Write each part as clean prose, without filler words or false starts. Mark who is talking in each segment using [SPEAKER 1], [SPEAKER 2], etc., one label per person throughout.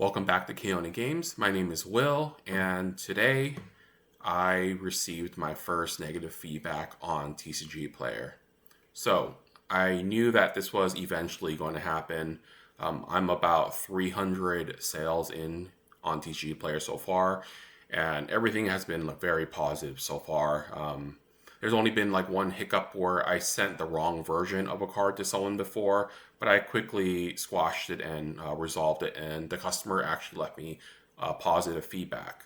[SPEAKER 1] Welcome back to Keone Games. My name is Will, and today I received my first negative feedback on TCGplayer. So I knew that this was eventually going to happen. I'm about 300 sales in on TCGplayer so far, and everything has been very positive so far. There's only been one hiccup where I sent the wrong version of a card to someone before, but I quickly squashed it and resolved it, and the customer actually left me positive feedback.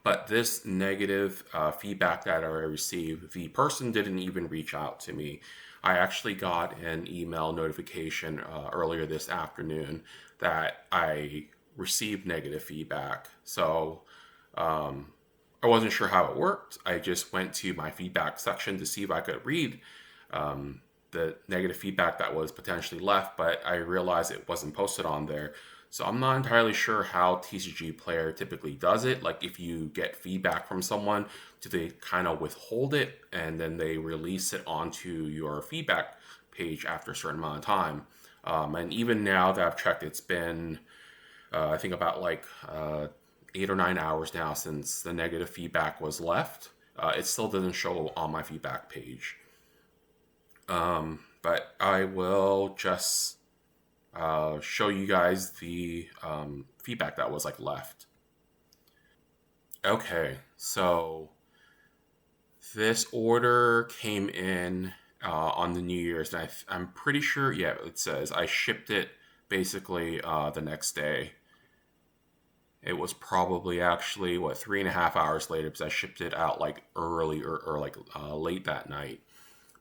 [SPEAKER 1] But this negative feedback that I received, the person didn't even reach out to me. I actually got an email notification earlier this afternoon that I received negative feedback. So I wasn't sure how it worked. I just went to my feedback section to see if I could read the negative feedback that was potentially left, but I realized it wasn't posted on there. So I'm not entirely sure how TCGplayer typically does it. Like if you get feedback from someone, do they kind of withhold it and then they release it onto your feedback page after a certain amount of time? And even now that I've checked, it's been I think about 8 or 9 hours now since the negative feedback was left. It still doesn't show on my feedback page. But I will just show you guys the feedback that was left. Okay, so this order came in on the New Year's, and I'm pretty sure, yeah, it says I shipped it basically the next day. It was probably actually 3.5 hours later because I shipped it out early or late that night.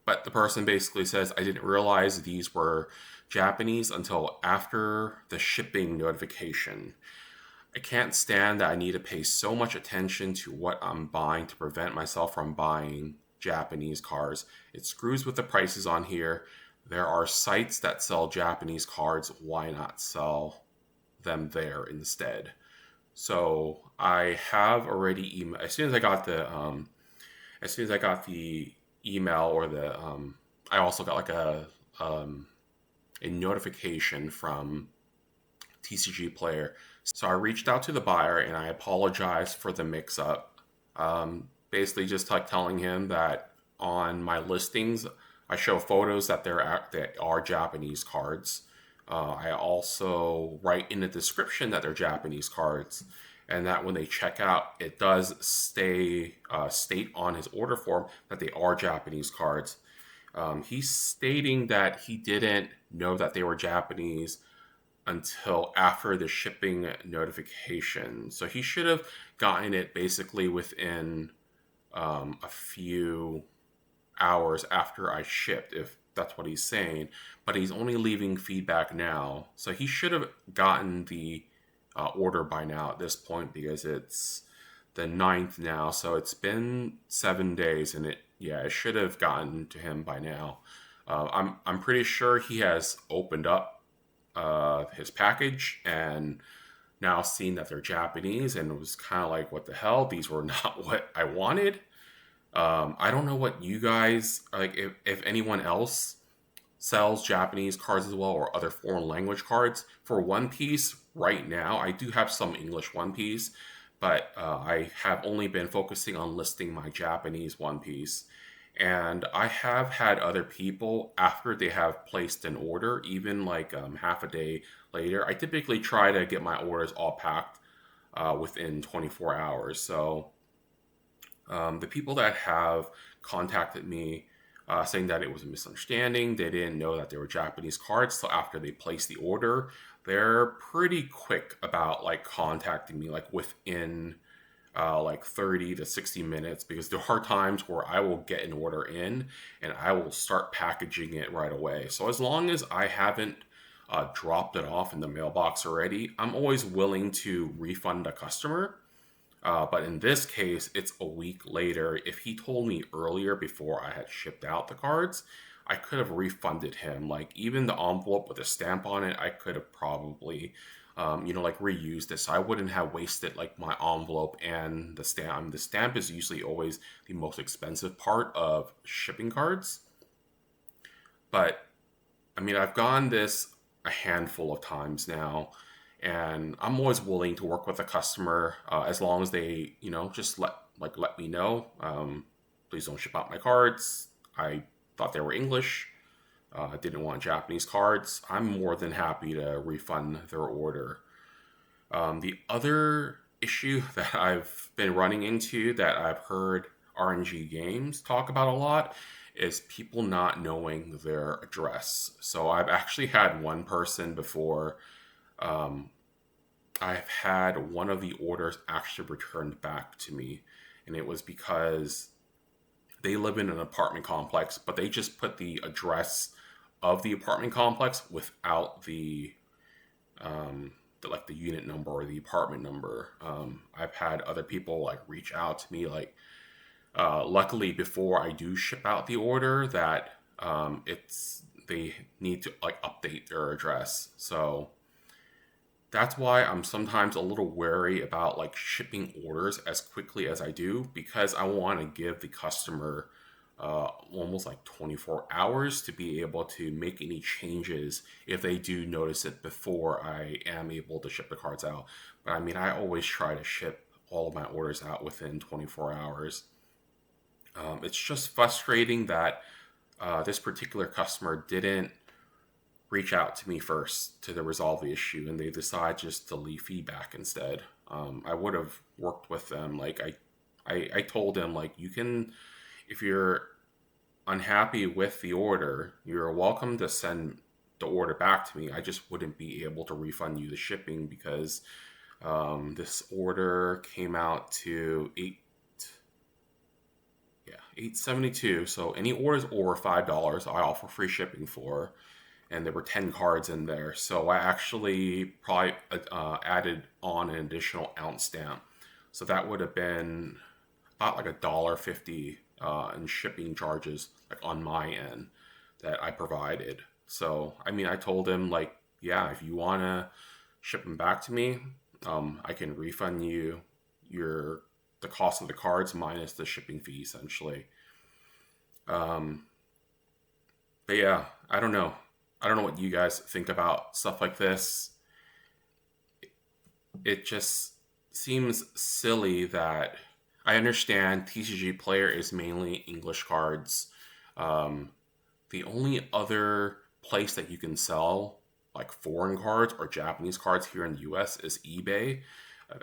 [SPEAKER 1] But the person basically says I didn't realize these were Japanese until after the shipping notification. I can't stand that I need to pay so much attention to what I'm buying to prevent myself from buying Japanese cards. It screws with the prices on here. There are sites that sell Japanese cards. Why not sell them there instead? So I have already emailed as soon as I got the email or I also got a notification from TCGplayer. So I reached out to the buyer and I apologized for the mix-up. Basically, just telling him that on my listings, I show photos that they are Japanese cards. I also write in the description that they're Japanese cards, and that when they check out, it does state on his order form that they are Japanese cards. He's stating that he didn't know that they were Japanese until after the shipping notification. So he should have gotten it basically within a few hours after I shipped, if that's what he's saying. But he's only leaving feedback now. So he should have gotten the order by now at this point because it's the 9th now. So it's been 7 days and it should have gotten to him by now. I'm pretty sure he has opened up his package and now seen that they're Japanese and it was kind of like, what the hell? These were not what I wanted. I don't know what you guys like, if anyone else sells Japanese cards as well or other foreign language cards. For One Piece right now, I do have some English One Piece, but I have only been focusing on listing my Japanese One Piece. And I have had other people, after they have placed an order, even half a day later, I typically try to get my orders all packed within 24 hours. So the people that have contacted me saying that it was a misunderstanding, they didn't know that they were Japanese cards till after they placed the order, they're pretty quick about contacting me within 30 to 60 minutes, because there are times where I will get an order in and I will start packaging it right away. So as long as I haven't dropped it off in the mailbox already, I'm always willing to refund the customer. But in this case, it's a week later. If he told me earlier before I had shipped out the cards, I could have refunded him. Even the envelope with a stamp on it, I could have probably reused it, so I wouldn't have wasted my envelope and the stamp. The stamp is usually always the most expensive part of shipping cards. But I mean, I've gone this a handful of times now, And I'm always willing to work with a customer as long as they, just let me know. Please don't ship out my cards. I thought they were English. Didn't want Japanese cards. I'm more than happy to refund their order. The other issue that I've been running into that I've heard RNG games talk about a lot is people not knowing their address. So I've actually had one person before. Um, I've had one of the orders actually returned back to me, and it was because they live in an apartment complex, but they just put the address of the apartment complex without the unit number or the apartment number. I've had other people like reach out to me like, luckily before I do ship out the order that it's they need to like update their address. So that's why I'm sometimes a little wary about like shipping orders as quickly as I do, because I want to give the customer almost like 24 hours to be able to make any changes if they do notice it before I am able to ship the cards out. But I mean, I always try to ship all of my orders out within 24 hours. It's just frustrating that this particular customer didn't reach out to me first to resolve the issue, and they decide just to leave feedback instead. I would have worked with them. Like I told them like, you can, if you're unhappy with the order, you're welcome to send the order back to me. I just wouldn't be able to refund you the shipping because this order came out to 872. So any orders over $5, I offer free shipping for, and there were 10 cards in there. So I actually probably added on an additional ounce stamp. So that would have been about like $1.50 in shipping charges like on my end that I provided. So I mean, I told him like, yeah, if you want to ship them back to me, I can refund you the cost of the cards minus the shipping fee essentially. Um, but yeah, I don't know. I don't know what you guys think about stuff like this. It just seems silly that I understand TCGplayer is mainly English cards. Um, the only other place that you can sell like foreign cards or Japanese cards here in the US is eBay.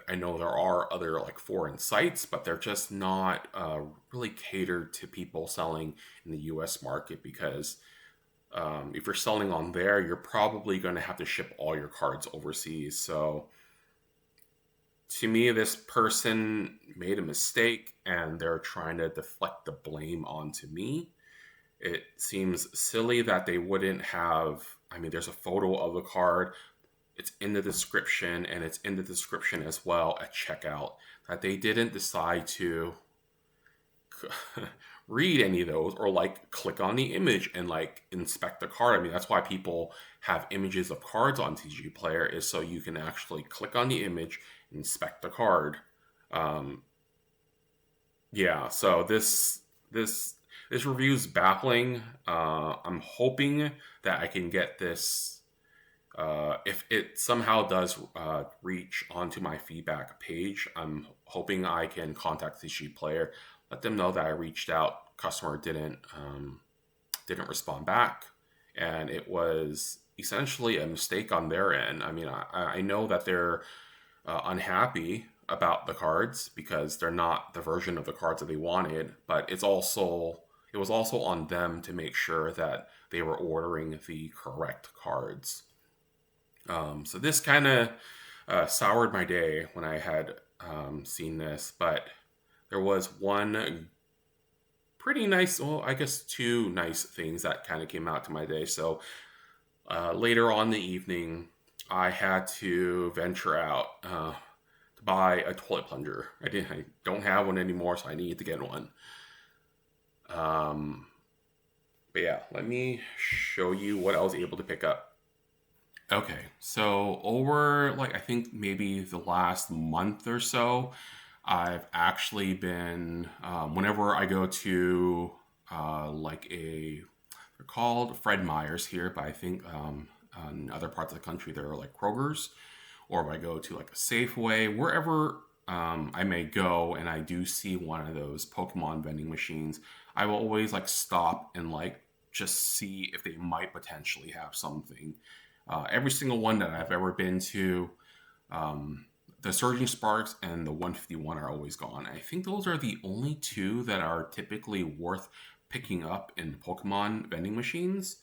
[SPEAKER 1] I know there are other like foreign sites, but they're just not really catered to people selling in the US market because if you're selling on there, you're probably going to have to ship all your cards overseas. So to me, this person made a mistake and they're trying to deflect the blame onto me. It seems silly that they wouldn't have. I mean, there's a photo of the card, it's in the description, and it's in the description as well at checkout, that they didn't decide to read any of those or like click on the image and like inspect the card. I mean, that's why people have images of cards on TCGplayer, is so you can actually click on the image, inspect the card. Um, yeah, so this review is baffling. I'm hoping that I can get this. If it somehow does reach onto my feedback page, I'm hoping I can contact the sheet player, let them know that I reached out. Customer didn't respond back, and it was essentially a mistake on their end. I mean, I know that they're unhappy about the cards because they're not the version of the cards that they wanted, but it was also on them to make sure that they were ordering the correct cards. So this kind of soured my day when I had seen this, but there was one pretty nice, well, I guess two nice things that kind of came out to my day. So later on in the evening, I had to venture out to buy a toilet plunger. I don't have one anymore, so I needed to get one. But yeah, let me show you what I was able to pick up. Okay, so over like I think maybe the last month or so, I've actually been whenever I go to they're called Fred Meyer's here, but I think in other parts of the country they're like Kroger's, or if I go to like a Safeway, wherever I may go and I do see one of those Pokemon vending machines, I will always like stop and like just see if they might potentially have something. Every single one that I've ever been to, um, the Surging Sparks and the 151 are always gone. I think those are the only two that are typically worth picking up in Pokemon vending machines.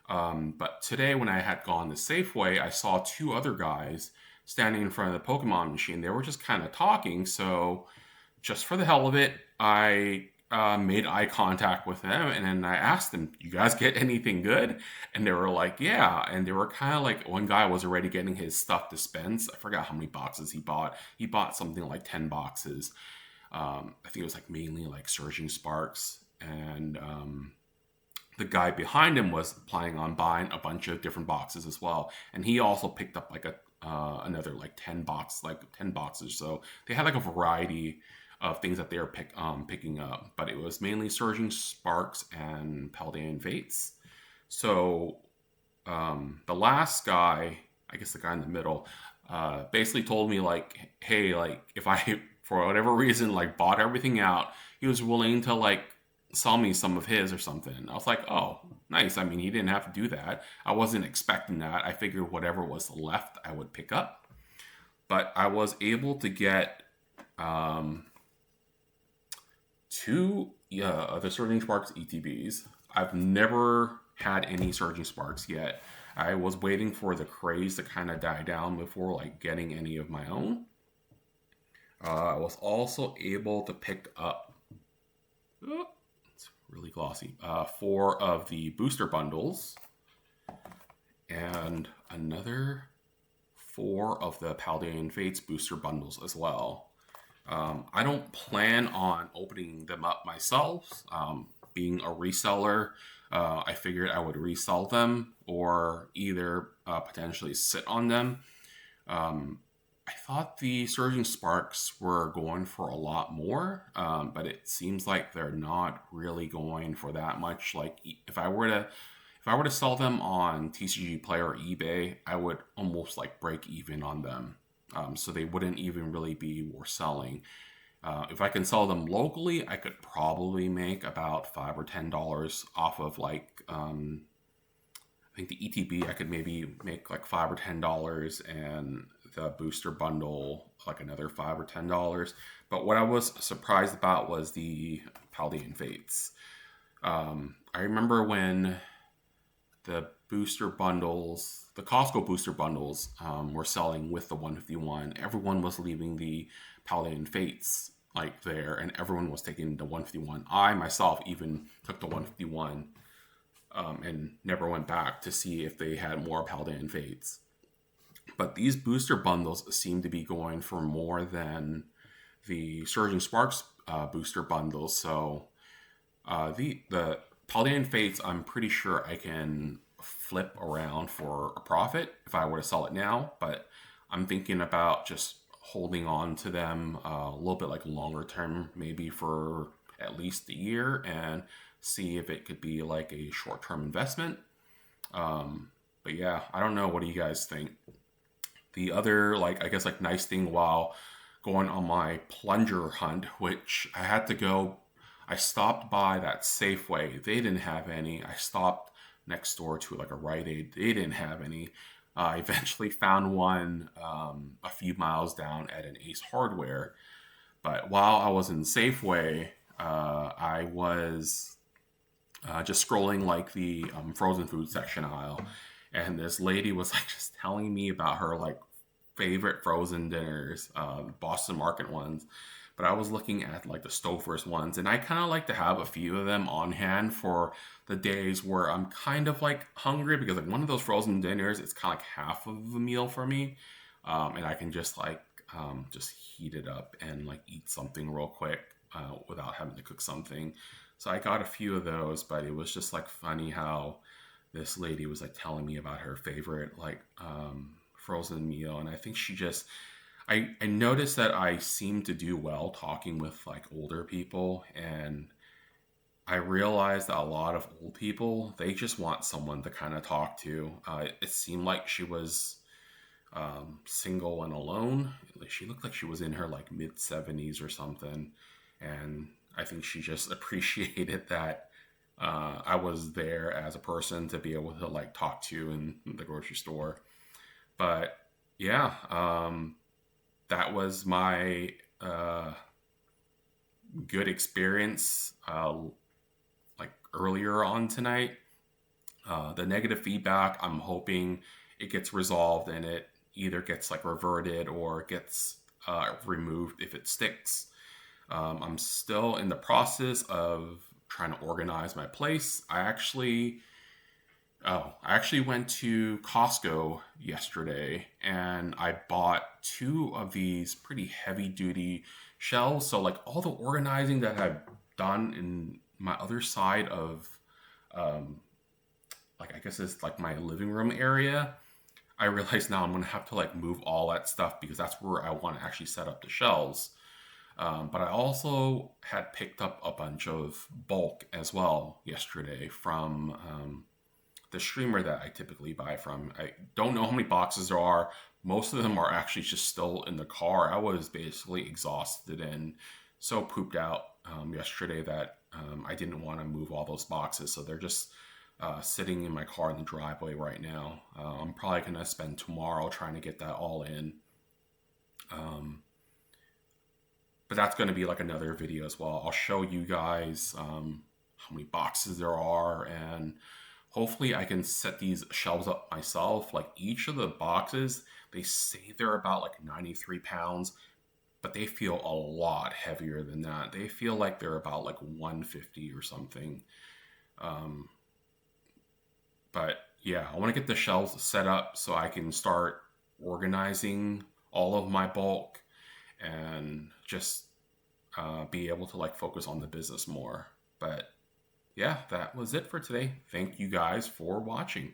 [SPEAKER 1] But today, when I had gone to Safeway, I saw two other guys standing in front of the Pokemon machine. They were just kind of talking. So, just for the hell of it, I made eye contact with them and then I asked them, "You guys get anything good?" And they were like, "Yeah." And they were kind of like, one guy was already getting his stuff dispensed. I forgot how many boxes he bought. He bought something like 10 boxes. I think it was like mainly like Surging Sparks. And the guy behind him was planning on buying a bunch of different boxes as well. And he also picked up like a another like 10 boxes. So they had like a variety of things that they were picking up, but it was mainly Surging Sparks and Paldean Fates. So the last guy, I guess the guy in the middle, basically told me like, hey, like if I for whatever reason like bought everything out, he was willing to like sell me some of his or something. I was like, oh, nice. I mean, he didn't have to do that. I wasn't expecting that. I figured whatever was left, I would pick up. But I was able to get um, two the Surging Sparks ETBs. I've never had any Surging Sparks yet. I was waiting for the craze to kind of die down before like getting any of my own. I was also able to pick up, oh, it's really glossy, four of the booster bundles and another four of the Paldean Fates booster bundles as well. I don't plan on opening them up myself. Being a reseller, I figured I would resell them or either potentially sit on them. I thought the Surging Sparks were going for a lot more, but it seems like they're not really going for that much. Like if I were to sell them on TCGplayer or eBay, I would almost like break even on them. So they wouldn't even really be worth selling. If I can sell them locally, I could probably make about $5 or $10 off of like I think the ETB I could maybe make like $5 or $10, and the booster bundle like another $5 or $10. But what I was surprised about was the Paldean Fates. I remember when the booster bundles, the Costco booster bundles, were selling with the 151. Everyone was leaving the Paladin Fates like there, and everyone was taking the 151. I myself even took the 151 and never went back to see if they had more Paladin Fates. But these booster bundles seem to be going for more than the Surging Sparks booster bundles. So the Paladin Fates, I'm pretty sure I can flip around for a profit if I were to sell it now. But I'm thinking about just holding on to them a little bit like longer term, maybe for at least a year, and see if it could be like a short term investment. But yeah, I don't know. What do you guys think? The other, like, I guess, like, nice thing while going on my plunger hunt, which I had to go, I stopped by that Safeway. They didn't have any. I stopped next door to like a Rite Aid. They didn't have any. I eventually found one a few miles down at an Ace Hardware. But while I was in Safeway, I was just scrolling like the frozen food section aisle, and this lady was like just telling me about her like favorite frozen dinners, Boston Market ones. But I was looking at like the Stouffer's ones, and I kind of like to have a few of them on hand for the days where I'm kind of like hungry, because like one of those frozen dinners, it's kind of like half of a meal for me, and I can just like just heat it up and like eat something real quick without having to cook something. So I got a few of those, but it was just like funny how this lady was like telling me about her favorite like frozen meal, and I think she just I noticed that I seem to do well talking with like older people, and I realized that a lot of old people, they just want someone to kind of talk to. It seemed like she was single and alone. She looked like she was in her like mid 70s or something. And I think she just appreciated that I was there as a person to be able to like talk to in the grocery store. But yeah, that was my good experience like earlier on tonight. The negative feedback, I'm hoping it gets resolved and it either gets like reverted or gets removed if it sticks. I'm still in the process of trying to organize my place. I actually went to Costco yesterday and I bought two of these pretty heavy duty shelves. So like all the organizing that I've done in my other side of um, like I guess it's like my living room area. I realize now I'm gonna have to like move all that stuff because that's where I want to actually set up the shelves. But I also had picked up a bunch of bulk as well yesterday from the streamer that I typically buy from. I don't know how many boxes there are. Most of them are actually just still in the car. I was basically exhausted and so pooped out yesterday that I didn't want to move all those boxes. So they're just sitting in my car in the driveway right now. I'm probably going to spend tomorrow trying to get that all in. Um, but that's going to be like another video as well. I'll show you guys how many boxes there are, and hopefully I can set these shelves up myself. Like each of the boxes, they say they're about like 93 pounds, but they feel a lot heavier than that. They feel like they're about like 150 or something. Um, but yeah, I want to get the shelves set up so I can start organizing all of my bulk and just be able to like focus on the business more. But yeah, that was it for today. Thank you guys for watching.